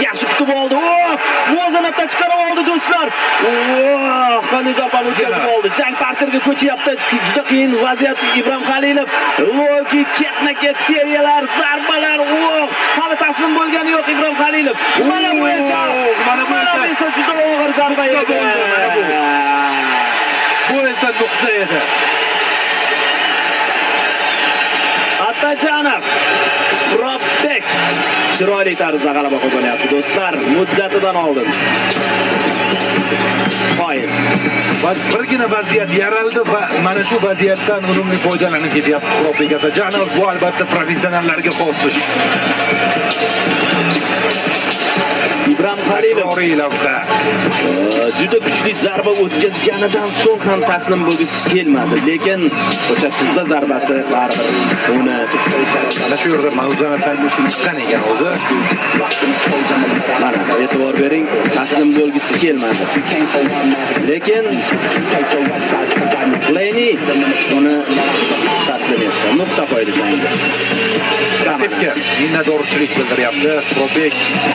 Yaxshi kutib oldi. Muvozanatdan chiqarib oldi do'stlar. Qanday zarba o'tkazib oldi. Jang parterga ko'chyapti. Juda qiyin vaziyat Ibrohim Halilov. Loki ketma-ket seriyalar, zarbalar. Hali taslim bo'lgani yo'q Ibrohim Halilov. Mana bu esa juda og'ir zarba edi. Bu esa nuqta edi. Atajanov, Surobbek chiroyli tarzda g'alaba qozonyapti do'stlar. Muddatidan oldin. Qoyil. Birgina vaziyat yaraldi va mana shu vaziyatdan unumli foydalanib ketyapti Surobbek Atajanov. Bu albatta professionallarga xos ish. Ibrohim Halilov juda kuchli zarba o'tkazganidan so'ng ham taslim bo'lgisi kelmadi, lekin o'sha tizza zarbasi baribir uni mana shu yerda muvozanatdan chiqqan ekan o'zi. Mana e'tibor bering, taslim bo'lgisi kelmadi. Lekin Leni uni taslim etdi. Nuqta qo'ydi jangga. Raqibga minnatdorchilik bildiryapti Surobbek.